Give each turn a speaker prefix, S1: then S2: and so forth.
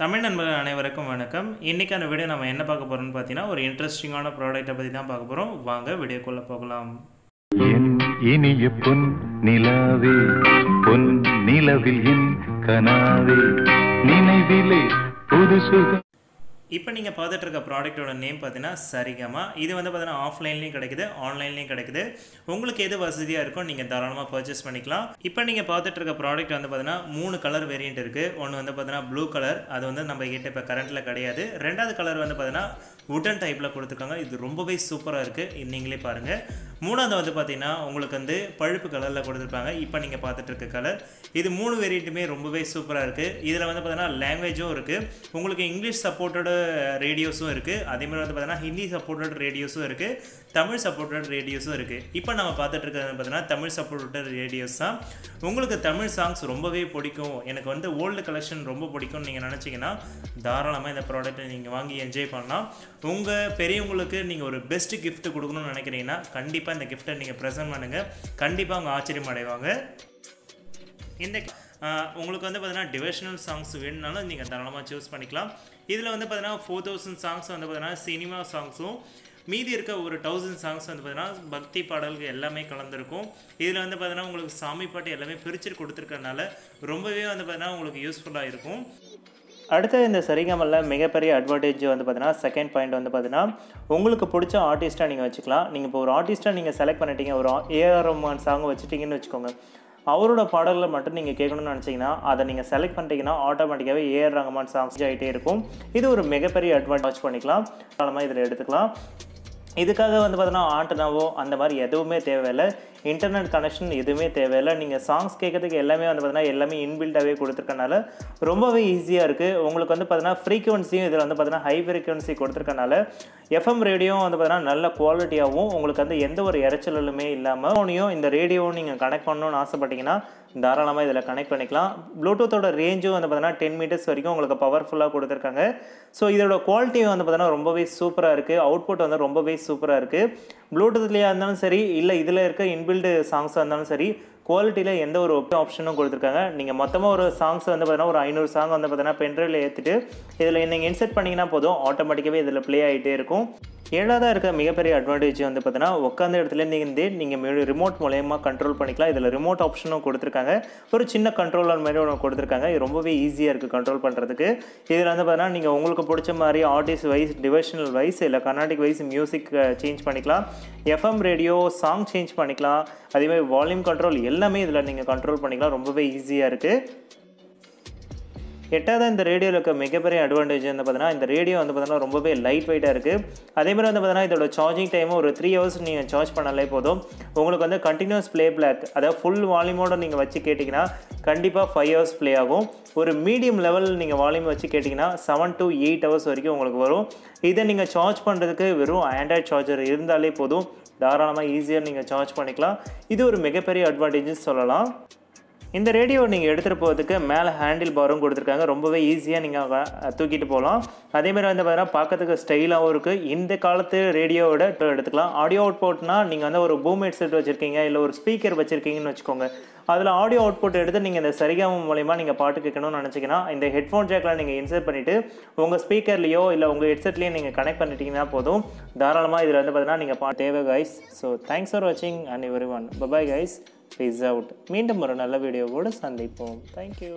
S1: தமிழ் நண்பர்கள் அனைவருக்கும் வணக்கம். இன்னைக்கான வீடியோ நம்ம என்ன பார்க்க போறோம்னு பார்த்தீங்கன்னா ஒரு இன்ட்ரெஸ்டிங்கான ப்ராடக்ட்டை பற்றி தான் பார்க்க போகிறோம். வாங்க வீடியோக்குள்ளே போகலாம்.
S2: என் இனிய பொன் நிலாவே, பொன் நிலவில் என் கனாவே, நினைவிலே புது சுகம்.
S1: இப்போ நீங்கள் பார்த்துட்டு இருக்க ப்ராடக்ட்டோட நேம் பார்த்தீங்கன்னா சரிகமா. இது வந்து பார்த்தீங்கன்னா ஆஃப்லைன்லேயும் கிடைக்குது, ஆன்லைன்லேயும் கிடைக்குது. உங்களுக்கு எது வசதியாக இருக்கோ நீங்கள் தாராளமாக பர்ச்சேஸ் பண்ணிக்கலாம். இப்போ நீங்கள் பார்த்துட்டு இருக்க ப்ராடக்ட் வந்து பார்த்தீங்கன்னா 3 கலர் வேரியண்ட் இருக்குது. ஒன்று வந்து பார்த்தீங்கன்னா ப்ளூ கலர், அது வந்து நம்ம கிட்ட இப்போ கரண்ட்டில் கிடையாது. ரெண்டாவது கலர் வந்து பார்த்தீங்கன்னா வுடன் டைப்பில் கொடுத்துருக்காங்க. இது ரொம்பவே சூப்பராக இருக்குது, நீங்களே பாருங்கள். மூணாவது வந்து பார்த்தீங்கன்னா உங்களுக்கு வந்து பழுப்பு கலரில் கொடுத்துருப்பாங்க. இப்போ நீங்கள் பார்த்துட்டு இருக்க கலர். இது 3 வேரியண்ட்டுமே ரொம்பவே சூப்பராக இருக்குது. இதில் வந்து பார்த்தீங்கன்னா லாங்குவேஜும் இருக்குது. உங்களுக்கு இங்கிலீஷ் சப்போர்ட்டோட ரேடியோஸும் இருக்குது. அதேமாதிரி வந்து பார்த்தீங்கன்னா ஹிந்தி சப்போர்ட்டட் ரேடியோஸும் இருக்குது, தமிழ் சப்போர்ட்டட் ரேடியோஸும் இருக்குது. இப்போ நம்ம பார்த்துட்டு இருக்கிறது பார்த்தீங்கன்னா தமிழ் சப்போர்ட்டட் ரேடியோஸ் தான். உங்களுக்கு தமிழ் சாங்ஸ் ரொம்பவே பிடிக்கும், எனக்கு வந்து ஓல்டு கலெக்ஷன் ரொம்ப பிடிக்கும்னு நீங்கள் நினச்சிங்கன்னா தாராளமாக இந்த ப்ராடக்ட்டை நீங்கள் வாங்கி என்ஜாய் பண்ணலாம். உங்கள் பெரியவங்களுக்கு நீங்கள் ஒரு பெஸ்ட் கிஃப்ட் கொடுக்கணும்னு நினைக்கிறீங்கன்னா கண்டிப்பாக இந்த கிஃப்ட்டை நீங்கள் ப்ரெசென்ட் பண்ணுங்கள். கண்டிப்பாக அவங்க ஆச்சரியம் அடைவாங்க. இந்த உங்களுக்கு வந்து பார்த்தீங்கன்னா டிவோஷனல் சாங்ஸ் வேணும்னாலும் நீங்கள் தாராளமாக சூஸ் பண்ணிக்கலாம். இதில் வந்து பார்த்தீங்கன்னா 4000 சாங்ஸ் வந்து பார்த்தீங்கன்னா சினிமா சாங்ஸும், மீதி இருக்க ஒரு 1000 சாங்ஸ் வந்து பார்த்தீங்கன்னா பக்தி பாடல்கள் எல்லாமே கலந்துருக்கும். இதில் வந்து பார்த்தீங்கன்னா உங்களுக்கு சாமி பாட்டு எல்லாமே பிரித்து கொடுத்துருக்கறனால ரொம்பவே வந்து பார்த்தீங்கன்னா உங்களுக்கு யூஸ்ஃபுல்லாக இருக்கும். அடுத்தது இந்த சரிகமலில் மிகப்பெரிய அட்வான்டேஜ் வந்து பார்த்தீங்கன்னா செகண்ட் பாயிண்ட் வந்து பார்த்தீங்கன்னா உங்களுக்கு பிடிச்ச ஆர்டிஸ்ட்டாக நீங்கள் வச்சுக்கலாம். நீங்கள் இப்போ ஒரு ஆர்டிஸ்ட்டாக நீங்கள் செலக்ட் பண்ணிட்டீங்க, ஒரு ஏஆர் ரஹ்மான் சாங் வச்சுட்டிங்கன்னு வச்சுக்கோங்க. அவரோட பாடல்களை மட்டும் நீங்கள் கேட்கணும்னு நினச்சிங்கன்னா அதை நீங்கள் செலக்ட் பண்ணிட்டீங்கன்னா ஆட்டோமேட்டிக்காகவே ஏஆர் ரஹ்மான் சாங்ஸ் ஆகிட்டே இருக்கும். இது ஒரு மிகப்பெரிய அட்வான்டேஜ் பண்ணிக்கலாம். காலமாக இதில் எடுத்துக்கலாம். இதுக்காக வந்து பார்த்தீங்கன்னா ஆண்டனாவோ அந்த மாதிரி எதுவுமே தேவையில்லை, இன்டர்நெட் கனெக்ஷன் எதுவுமே தேவையில்லை. நீங்கள் சாங்ஸ் கேட்கறதுக்கு எல்லாமே வந்து பார்த்தீங்கன்னா எல்லாமே இன்பில்டாகவே கொடுத்துருக்கனால ரொம்பவே ஈஸியாக இருக்குது. உங்களுக்கு வந்து பார்த்தீங்கன்னா ஃப்ரீக்வன்சியும் இதில் வந்து பார்த்தீங்கன்னா ஹை ஃப்ரீக்வன்சி கொடுத்துருக்கனால எஃப்எம் ரேடியோவும் வந்து பார்த்தீங்கன்னா நல்ல குவாலிட்டியாகவும் உங்களுக்கு வந்து எந்த ஒரு இறைச்சலுமே இல்லாமல் ஃபோனையும் இந்த ரேடியோவும் நீங்கள் கனெக்ட் பண்ணணும்னு ஆசைப்பட்டீங்கன்னா தாராளமாக இதில் கனெக்ட் பண்ணிக்கலாம். ப்ளூடூத்தோட ரேஞ்சும் வந்து பார்த்தீங்கன்னா 10 மீட்டர்ஸ் வரைக்கும் உங்களுக்கு பவர்ஃபுல்லாக கொடுத்துருக்காங்க. ஸோ இதோட குவாலிட்டியும் வந்து பார்த்தீங்கன்னா ரொம்பவே சூப்பராக இருக்குது. அவுட்புட் வந்து ரொம்பவே சூப்பராக இருக்குது. ப்ளூடூத்லேயே இருந்தாலும் சரி, இல்லை இதில் இருக்க இன்பில்டு சாங்ஸாக இருந்தாலும் சரி, குவாலிட்டியில் எந்த ஒரு ஆப்ஷனும் கொடுத்துருக்காங்க. நீங்கள் மொத்தமாக ஒரு சாங்ஸ் வந்து பார்த்தீங்கன்னா ஒரு 500 சாங் வந்து பார்த்தீங்கன்னா பென்ட்ரைவில் ஏற்றிட்டு இதில் நீங்கள் இன்செர்ட் பண்ணிங்கன்னா போதும், ஆட்டோமேட்டிக்காகவே இதில் ப்ளே ஆகிட்டே இருக்கும். ஏழாவதாக இருக்க மிகப்பெரிய அட்வான்டேஜ் வந்து பார்த்தீங்கன்னா உட்காந்த இடத்துலேருந்து நீங்கள் ரிமோட் மூலயமா கண்ட்ரோல் பண்ணிக்கலாம். இதில் ரிமோட் ஆப்ஷனும் கொடுத்துருக்காங்க. ஒரு சின்ன கண்ட்ரோலர் மாதிரி ஒன்று கொடுத்துருக்காங்க. இது ரொம்பவே ஈஸியாக இருக்குது கண்ட்ரோல் பண்ணுறதுக்கு. இதில் வந்து பார்த்தீங்கன்னா நீங்கள் உங்களுக்கு பிடிச்ச மாதிரி ஆர்டிஸ்ட் வைஸ், டிவோஷனல் வைஸ், இல்லை கர்நாடிக் வைஸ் மியூசிக் சேஞ்ச் பண்ணிக்கலாம். எஃப்எம் ரேடியோ சாங் சேஞ்ச் பண்ணிக்கலாம். அதேமாதிரி வால்யூம் கண்ட்ரோல் எல்லாமே இதில் நீங்கள் கண்ட்ரோல் பண்ணிக்கலாம். ரொம்பவே ஈஸியாக இருக்குது. எட்டாவது இந்த ரேடியோவில் இருக்க மிகப்பெரிய அட்வான்டேஜ் வந்து பார்த்தீங்கன்னா இந்த ரேடியோ வந்து பார்த்தீங்கன்னா ரொம்பவே லைட் வெயிட்டாக இருக்குது. அதேமாதிரி வந்து பார்த்தீங்கன்னா இதோட சார்ஜிங் டைமும் ஒரு 3 ஹவர்ஸ் நீங்கள் சார்ஜ் பண்ணாலே போதும். உங்களுக்கு வந்து கண்டினியூஸ் ப்ளே பேக், அதாவது ஃபுல் வால்யூமோடு நீங்கள் வச்சு கேட்டிங்கன்னா கண்டிப்பாக 5 ஹவர்ஸ் ப்ளே ஆகும். ஒரு மீடியம் லெவல் நீங்கள் வால்யூம் வச்சு கேட்டிங்கன்னா 7 to 8 ஹவர்ஸ் வரைக்கும் உங்களுக்கு வரும். இதை நீங்கள் சார்ஜ் பண்ணுறதுக்கு வெறும் ஆண்ட்ராய்ட் சார்ஜர் இருந்தாலே போதும், தாராளமாக ஈஸியாக நீங்கள் சார்ஜ் பண்ணிக்கலாம். இது ஒரு மிகப்பெரிய அட்வான்டேஜ் சொல்லலாம். இந்த ரேடியோ நீங்கள் எடுத்துகிட்டு போகிறதுக்கு மேலே ஹேண்டில் பாரும் கொடுத்துருக்காங்க. ரொம்பவே ஈஸியாக நீங்கள் தூக்கிட்டு போகலாம். அதேமாதிரி வந்து பார்த்தீங்கன்னா பார்க்கறதுக்கு ஸ்டைலாகவும் இருக்குது. இந்த காலத்து ரேடியோவோட எடுத்துக்கலாம். ஆடியோ அவுட்புட்னால் நீங்கள் வந்து ஒரு பூம் ஹெட்செட் வச்சுருக்கீங்க, இல்லை ஒரு ஸ்பீக்கர் வச்சுருக்கீங்கன்னு வச்சுக்கோங்க. அதில் ஆடியோ அவுட்புட் எடுத்து நீங்கள் இந்த சரிகமா மூலயமா நீங்கள் பாட்டு கேட்கணும்னு நினச்சிங்கன்னா இந்த ஹெட்ஃபோன் ஜாக்கில் நீங்கள் இன்சர்ட் பண்ணிவிட்டு உங்கள் ஸ்பீக்கர்லேயோ இல்லை உங்கள் ஹெட்செட்லேயோ நீங்கள் கனெக்ட் பண்ணிட்டீங்கன்னா போதும், தாராளமாக இதில் வந்து பார்த்தீங்கன்னா நீங்கள் பாட்டு தேவை கைஸ். ஸோ தேங்க்ஸ் ஃபார் வாட்சிங் and everyone. Bye guys, peace out. மீண்டும் ஒரு நல்ல வீடியோவோடு சந்திப்போம். தேங்க்யூ.